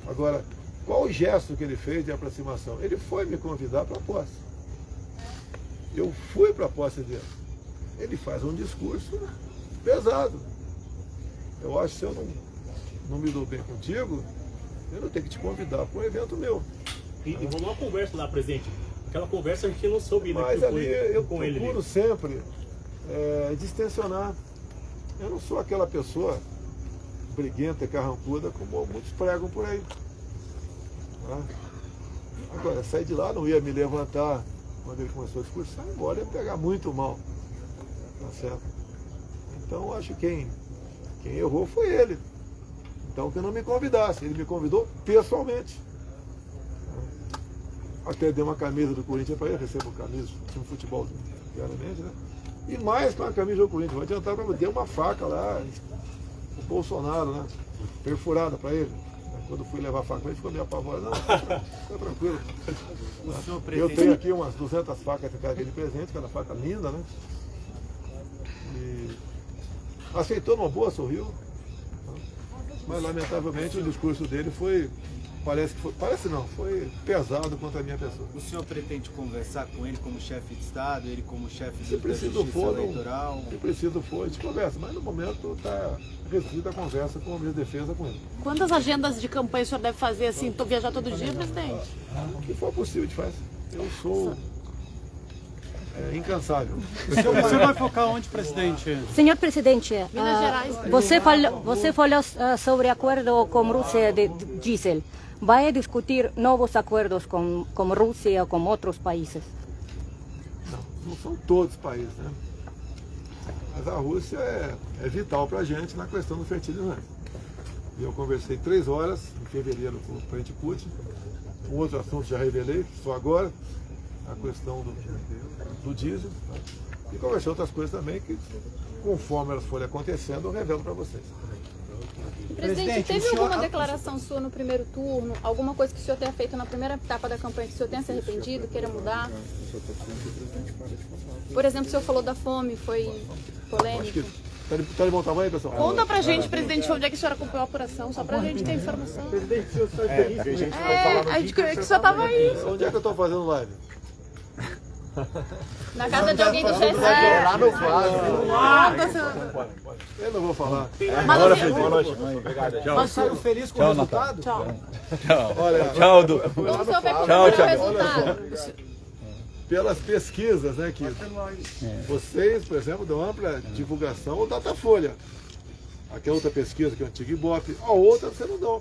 Agora, qual o gesto que ele fez de aproximação? Ele foi me convidar para a posse. Eu fui para a posse dele. Ele faz um discurso pesado. Eu acho que se eu não me dou bem contigo, eu não tenho que te convidar para um evento meu. E rolou uma conversa lá, presidente. Aquela conversa a gente não soube, né? Mas ali eu procuro sempre distensionar. Eu não sou aquela pessoa briguenta e carrancuda como muitos pregam por aí. Tá? Agora, sair de lá não ia me levantar quando ele começou a discursar, embora ia pegar muito mal. Tá certo? Então acho que quem errou foi ele. Então que não me convidasse. Ele me convidou pessoalmente. Até dei uma camisa do Corinthians para ele, recebo camisa do time de futebol diariamente, né? E mais com a camisa do Corinthians, vai adiantar para mim, dei uma faca lá, o Bolsonaro, né? Perfurada para ele. Quando fui levar a faca para ele, ficou meio apavorado. Não, fica tranquilo. Eu tenho aqui umas 200 facas que eu quero de presente, cada faca linda, né? E aceitou numa boa, sorriu. Mas lamentavelmente o discurso dele foi parece não, foi pesado contra a minha pessoa. O senhor pretende conversar com ele como chefe de Estado, ele como chefe Se da preciso Justiça for, Eleitoral? se preciso for, a gente conversa, mas no momento está restrita a conversa com o ministro da Defesa com ele. Quantas agendas de campanha o senhor deve fazer assim, viajar todo dia, presidente? O que for possível a gente faz. Eu sou incansável. Você vai focar onde, presidente? Senhor presidente, Minas Gerais. você falou sobre acordo com a Rússia de diesel. Vai discutir novos acordos com a Rússia ou com outros países? Não são todos os países, né? Mas a Rússia é vital para a gente na questão do fertilizante. E eu conversei 3 horas em fevereiro com o presidente Putin. Um outro assunto já revelei, só agora, a questão do diesel. Né? E conversei outras coisas também que, conforme elas forem acontecendo, eu revelo para vocês. Presidente, teve alguma declaração sua no primeiro turno? Alguma coisa que o senhor tenha feito na primeira etapa da campanha que o senhor tenha se arrependido, queira mudar? Por exemplo, o senhor falou da fome, foi polêmico. Tá de bom tamanho, pessoal? Conta pra gente, presidente, onde é que o senhor acompanhou a apuração, só pra gente ter informação. Presidente, o senhor está feliz? A gente queria que o senhor tava aí. Onde é que eu tô fazendo live? Na casa de alguém do TSE. Lá no eu não vou falar. Agora, presidente. Boa noite. Obrigado. Tchau. Mas saiu feliz com o resultado? Tchau. Olha, Tchau, Du. Como o senhor vai Tchau, cobrar o resultado? pelas pesquisas, né, que vocês, por exemplo, dão ampla divulgação ao Datafolha. Aquela outra pesquisa que é o antigo Ibope, a outra você não dá.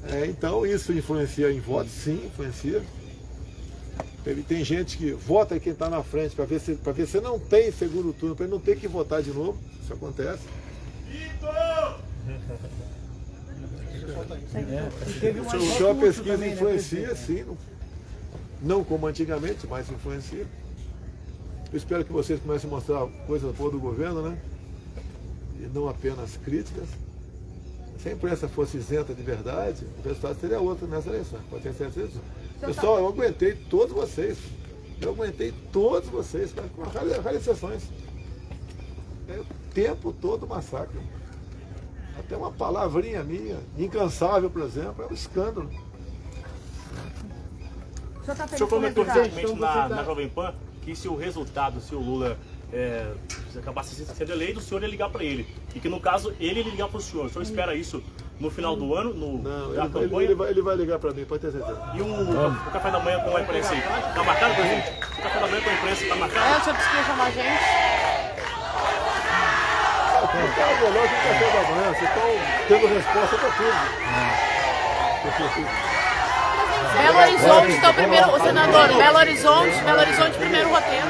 Né? Então isso influencia em votos, sim, influencia. Tem gente que vota em quem está na frente para ver se não tem segundo turno, para ele não ter que votar de novo. Isso acontece. Então a pesquisa influencia, sim. Não como antigamente, mas influencia. Eu espero que vocês comecem a mostrar coisas boas do governo, né? E não apenas críticas. Se a imprensa fosse isenta de verdade, o resultado seria outro nessa eleição. Pode ter certeza. Pessoal, eu aguentei todos vocês. Com raras exceções. É o tempo todo massacre. Até uma palavrinha minha, incansável, por exemplo, é um escândalo. O senhor comentou recentemente na Jovem Pan que se o resultado, se o Lula acabasse sendo eleito, o senhor ia ligar para ele. E que no caso, ele ia ligar para o senhor. O senhor espera isso no final do ano, na campanha? Ele vai ligar para mim, pode ter certeza. E o café da manhã com a imprensa aí? Tá marcado, presidente? O café da manhã com a imprensa tá marcado? O senhor disse que ia chamar a gente? Tá melhor que o café da manhã, vocês estão tendo resposta para tudo. Belo Horizonte, então, primeiro, o senador, Belo Horizonte, primeiro roteiro.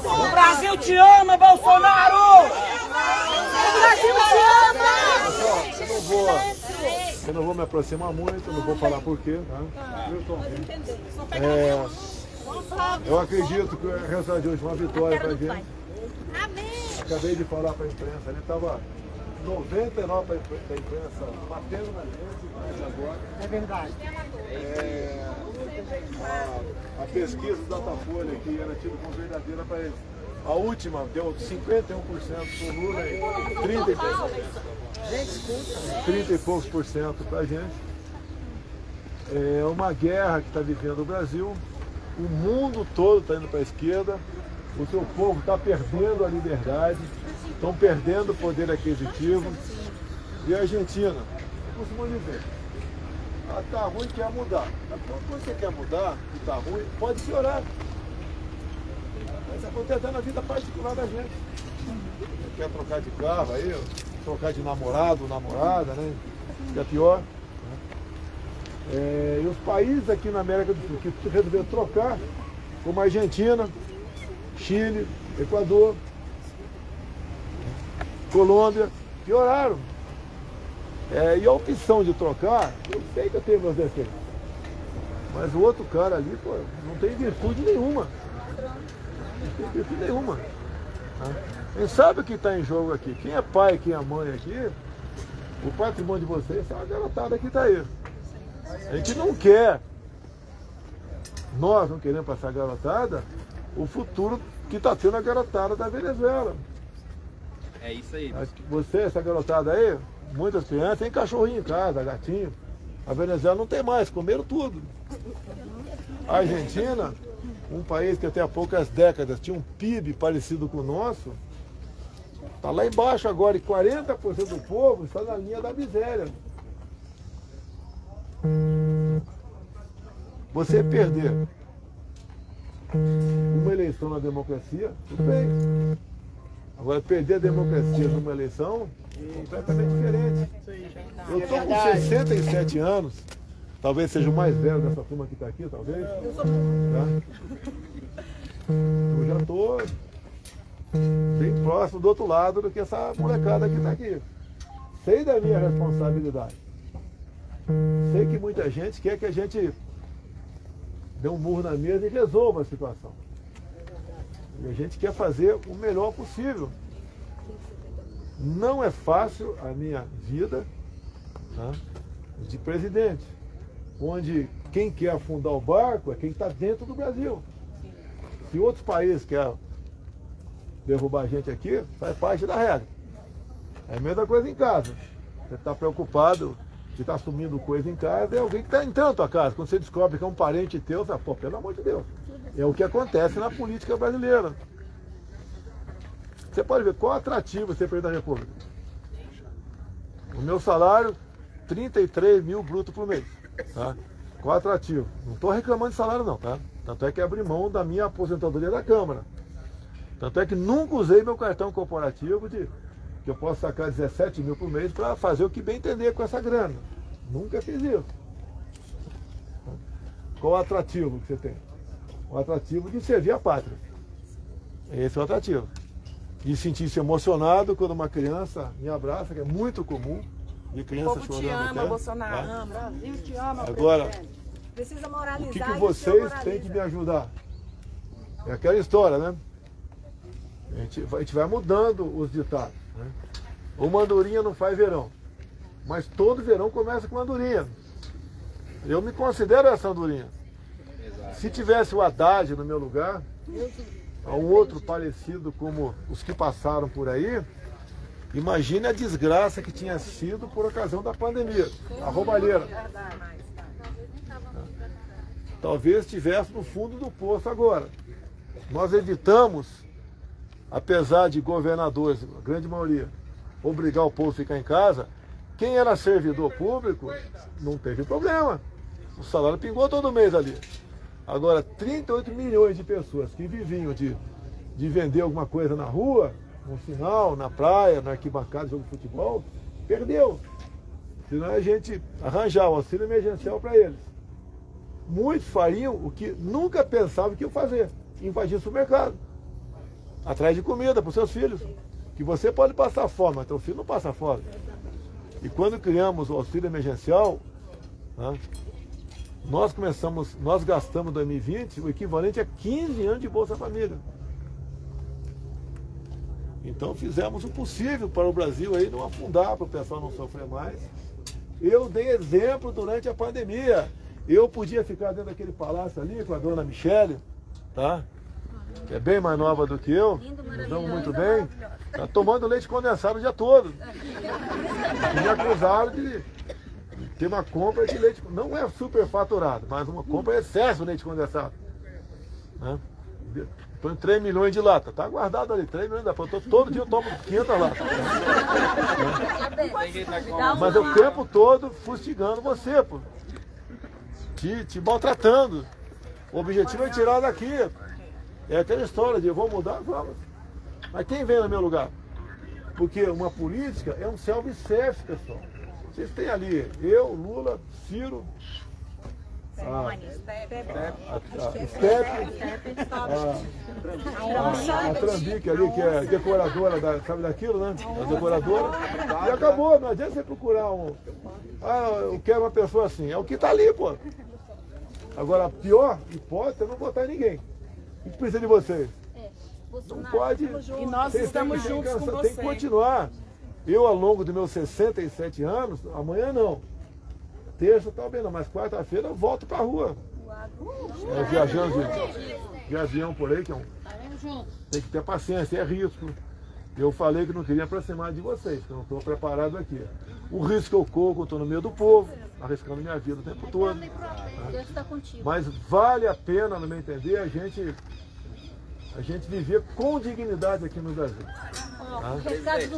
O Brasil te ama, Bolsonaro! O Brasil te ama! Eu não vou me aproximar muito, não vou falar por quê. Tá? Eu acredito que o resultado de hoje é uma vitória para a gente. Acabei de falar para a imprensa, ele estava 99% da imprensa batendo na gente, mas agora... É verdade. A pesquisa do Datafolha, que era tido como verdadeira para eles, a última deu 51% para o Lula e 30 e poucos por cento para a gente. É uma guerra que está vivendo o Brasil, o mundo todo está indo para a esquerda, o seu povo está perdendo a liberdade, estão perdendo o poder aquisitivo. E a Argentina, eu costumo dizer, tá ruim, quer mudar. Quando você quer mudar e tá ruim, pode piorar. Mas acontece até na vida particular da gente. Quer trocar de carro aí, trocar de namorado, namorada, né? Que é pior. E os países aqui na América do Sul que resolveram trocar, como a Argentina, Chile, Equador, Colômbia, pioraram. E a opção de trocar, eu sei que eu tenho meus defeitos. Mas o outro cara ali, pô, não tem virtude nenhuma. Não tem virtude nenhuma. Quem sabe o que está em jogo aqui? Quem é pai, quem é mãe aqui, o patrimônio de vocês é uma garotada que está aí. A gente não quer, nós não queremos passar a garotada, o futuro que está tendo a garotada da Venezuela. É isso aí. Você, essa garotada aí, muitas crianças têm cachorrinho em casa, gatinho. A Venezuela não tem mais, comeram tudo. A Argentina, um país que até há poucas décadas tinha um PIB parecido com o nosso, está lá embaixo agora e 40% do povo está na linha da miséria. Você perder uma eleição na democracia, tudo bem. Agora, perder a democracia numa eleição é completamente diferente. Eu estou com 67 anos, talvez seja o mais velho dessa turma que está aqui, talvez. Eu já estou bem próximo do outro lado do que essa molecada que está aqui. Sei da minha responsabilidade. Sei que muita gente quer que a gente dê um murro na mesa e resolva a situação. E a gente quer fazer o melhor possível. Não é fácil a minha vida, tá, de presidente, onde quem quer afundar o barco é quem está dentro do Brasil. Se outros países querem derrubar a gente aqui, faz parte da regra. É a mesma coisa em casa. Você está preocupado de estar assumindo coisa em casa, é alguém que está entrando na tua casa. Quando você descobre que é um parente teu, você fala, pô, pelo amor de Deus. É o que acontece na política brasileira. Você pode ver qual atrativo ser presidente da República. O meu salário, 33 mil bruto por mês. Tá? Qual atrativo? Não estou reclamando de salário não, tá? Tanto é que abri mão da minha aposentadoria da Câmara. Tanto é que nunca usei meu cartão corporativo que eu posso sacar 17 mil por mês para fazer o que bem entender com essa grana. Nunca fiz isso. Qual o atrativo que você tem? O atrativo de servir a pátria. Esse é o atrativo. De sentir-se emocionado quando uma criança me abraça, que é muito comum, de criança chorando. O povo te ama, até, Bolsonaro. Tá? Brasil te ama, agora, precisa moralizar. o que vocês têm que me ajudar? É aquela história, né? A gente vai mudando os ditados. Né? Uma andorinha não faz verão, mas todo verão começa com uma andorinha. Eu me considero essa andorinha. Se tivesse o Haddad no meu lugar, um outro parecido como os que passaram por aí, imagine a desgraça que tinha sido por ocasião da pandemia, a roubalheira. Talvez estivesse no fundo do poço agora. Nós evitamos, apesar de governadores, a grande maioria, obrigar o povo a ficar em casa, quem era servidor público não teve problema. O salário pingou todo mês ali. Agora, 38 milhões de pessoas que viviam de vender alguma coisa na rua, no sinal, na praia, na arquibancada, jogo de futebol, perdeu. Senão a gente arranjar o auxílio emergencial para eles. Muitos fariam o que nunca pensavam que iam fazer, invadir o supermercado, atrás de comida para os seus filhos. Que você pode passar fome, mas teu filho não passa fome. E quando criamos o auxílio emergencial, né, nós gastamos em 2020 o equivalente a 15 anos de Bolsa Família. Então fizemos o possível para o Brasil aí não afundar, para o pessoal não sofrer mais. Eu dei exemplo durante a pandemia. Eu podia ficar dentro daquele palácio ali com a dona Michele, tá? Que é bem mais nova do que eu, nos damos muito bem, tá tomando leite condensado o dia todo. Me acusaram de ter uma compra de leite, não é superfaturado, mas uma compra é excesso de leite condensado. Né? Põe 3 milhões de lata, tá guardado ali, 3 milhões de lata. Todo dia eu tomo 500 latas. Mas o tempo todo fustigando você, pô. Te maltratando. O objetivo é tirar daqui. É aquela história de eu vou mudar, vamos. Mas quem vem no meu lugar? Porque uma política é um self-service, pessoal. Vocês têm ali eu, Lula, Ciro, a Trambique ali, que é decoradora, sabe daquilo, né? A decoradora. E acabou, não adianta você procurar eu quero uma pessoa assim. É o que tá ali, pô. Agora, a pior hipótese é não votar em ninguém. O que precisa de vocês? Não pode. E nós estamos juntos com você. Tem que continuar. Eu, ao longo dos meus 67 anos, amanhã não. Terça talvez não, mas quarta-feira eu volto pra rua. Viajando de avião por aí, que tem que ter paciência, é risco. Eu falei que não queria aproximar de vocês, que eu não estou preparado aqui. O risco que eu corro, eu estou no meio do povo, arriscando minha vida o tempo todo. Mas vale a pena, no meu entender, a gente viver com dignidade aqui no Brasil.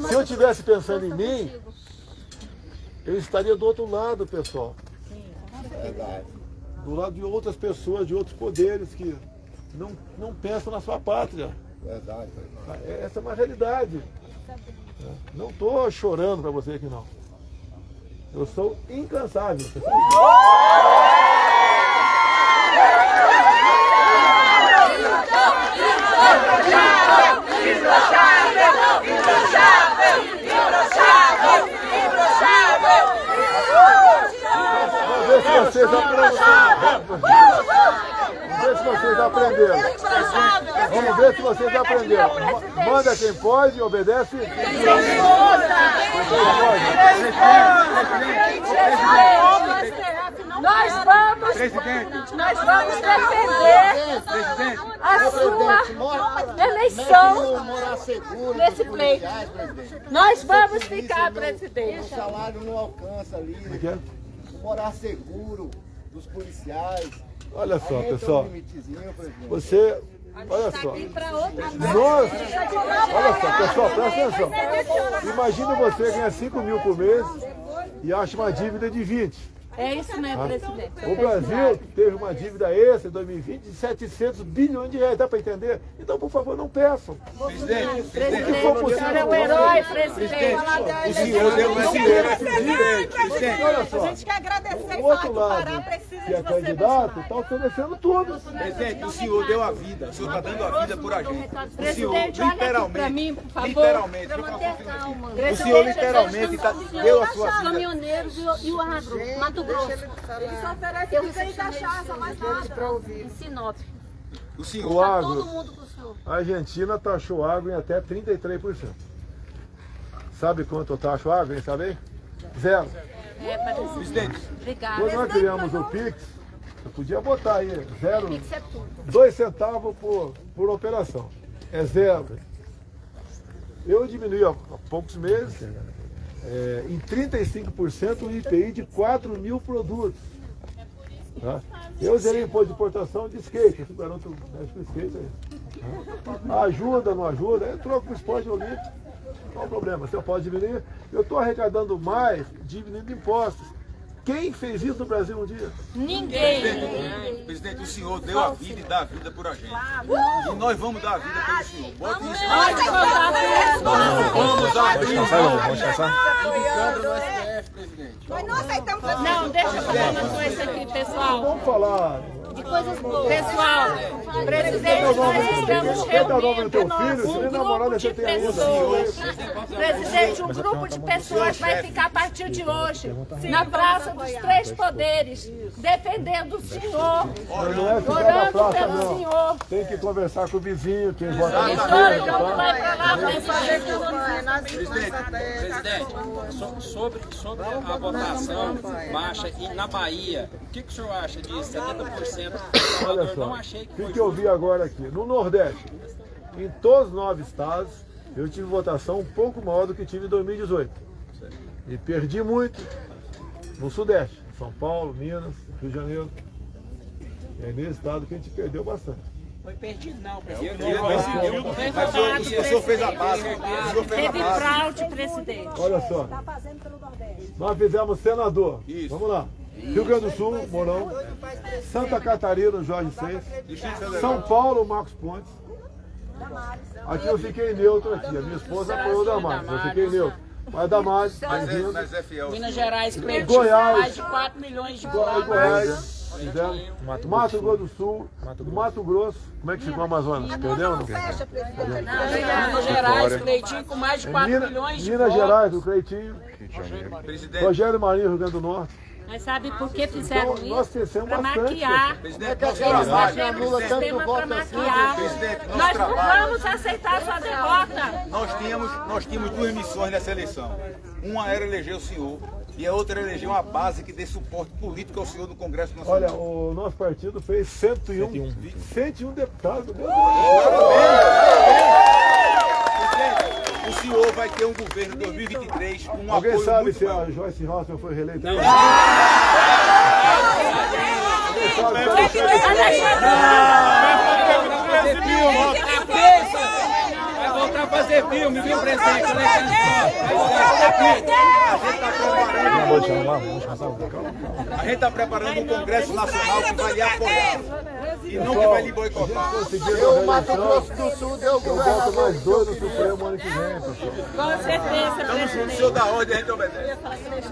Se eu estivesse pensando em mim, eu estaria do outro lado, pessoal. Do lado de outras pessoas, de outros poderes que não pensam na sua pátria. Verdade. Essa é uma realidade. Não estou chorando para você aqui, não. Eu sou incansável. Vamos ver se vocês aprenderam. Vamos ver se vocês aprenderam. Manda quem pode, obedece. Nós vamos defender a sua eleição nesse pleito. Nós vamos ficar, presidente. O salário não alcança ali. Morar seguro dos policiais. Olha só, pessoal. Você... Olha só. Nossa! Olha só, pessoal, presta atenção. Imagina você ganhar 5 mil por mês e acha uma dívida de 20. É isso mesmo, presidente. O Brasil teve uma dívida extra em 2020 de 700 bilhões de reais, dá para entender? Então, por favor, não peçam. Presidente, o senhor é o herói, presidente. O senhor deu uma presidente. Olha só, a gente quer agradecer o outro lado, que é candidato, está oferecendo tudo. Presidente, o senhor deu a vida, o senhor está dando a vida por a gente. O senhor, Presidente, olha aqui para mim, por favor. Literalmente, o senhor literalmente deu a sua vida. Caminhoneiros e o agro, Mato Grosso. Eles só oferecem o que da chassa, mais nada. Em Sinop. O senhor. O agro, todo mundo com o senhor. a Argentina taxou água em até 33%. Sabe quanto eu taxo água, hein? Sabe? Zero. Presidente. Obrigada. Quando nós criamos o Pix, eu podia botar aí, 2 centavos por operação. É zero. Eu diminui há poucos meses, em 35% o IPI de 4 mil produtos. Tá? Eu zerei imposto de importação de skate, esse garoto mexe com skate aí. Ajuda, não ajuda, eu troco o esporte olímpico, não há problema, você pode diminuir. Eu estou arrecadando mais, diminuindo impostos. Quem fez isso no Brasil um dia? Ninguém. Presidente, o senhor deu a vida e dá a vida por a gente. E nós vamos dar a vida pelo senhor. Bote isso. Vamos dar a vida. Vamos descansar? Nós não aceitamos essa Não, deixa eu falar uma coisa aqui, pessoal. Vamos falar. De coisas boas. Pessoal, presidente, nós estamos reunindo um grupo de pessoas. Presidente, um grupo de pessoas vai ficar a partir de hoje na Praça dos Três Poderes, defendendo o senhor, Não é ficar na orando praça, pelo não. senhor. Tem que conversar com o vizinho, quem vota no Então, tá? vai pra lá, vai fazer Sobre a votação baixa e na Bahia, o que o senhor acha disso? 70%? Olha só, Não achei que o que eu vi agora aqui, no Nordeste, em todos os 9 estados, eu tive votação um pouco maior do que tive em 2018. E perdi muito no Sudeste, São Paulo, Minas, Rio de Janeiro. É nesse estado que a gente perdeu bastante. Foi perdido não, O senhor fez a base. Teve fraude, presidente. Olha só, nós fizemos senador, vamos lá, Rio Grande do Sul, Mourão, Santa Catarina, Jorge Seis, São Paulo, Marcos Pontes. Aqui eu fiquei neutro aqui, a minha esposa apoiou o Damares, eu fiquei neutro. Mas Damares, Mas é fiel. Minas Gerais, Goiás, mais de 4 milhões de votos. Goiás, Fizeram. Mato Grosso do Sul, Mato Grosso. Como é que ficou o Amazonas? Perdeu? Não Minas Gerais, Cleitinho com mais de 4 milhões de Minas votos. Gerais, o Cleitinho. Rogério Marinho, Rio Grande do Norte. Mas sabe por que fizeram Então, nós isso? crescemos Para bastante. maquiar. Eles Nós fazemos um sistema para maquiar. Nós não vamos aceitar sua derrota. Nós tínhamos duas missões nessa eleição. Uma era eleger o senhor e a outra era eleger uma base que dê suporte político ao senhor no Congresso Nacional. Olha, o nosso partido fez 101 deputados. O senhor vai ter um governo em 2023 com um Alguém apoio sabe muito se maior. a Joyce Hoffmann foi reeleita? Vai voltar a fazer filme, viu, presidente? A gente está preparando um Congresso Nacional que vai lhe apoiar e não que vai lhe boicotar. Eu, Mato Grosso do Sul, deu Eu volto mais 2 no Supremo ano que vem, pessoal. Com certeza, O presidente. senhor da ordem, a gente obedece.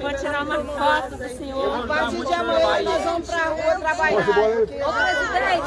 Vou tirar uma foto do senhor. A partir de amanhã nós vamos pra rua trabalhar. Posso embora aí? Ô, presidente,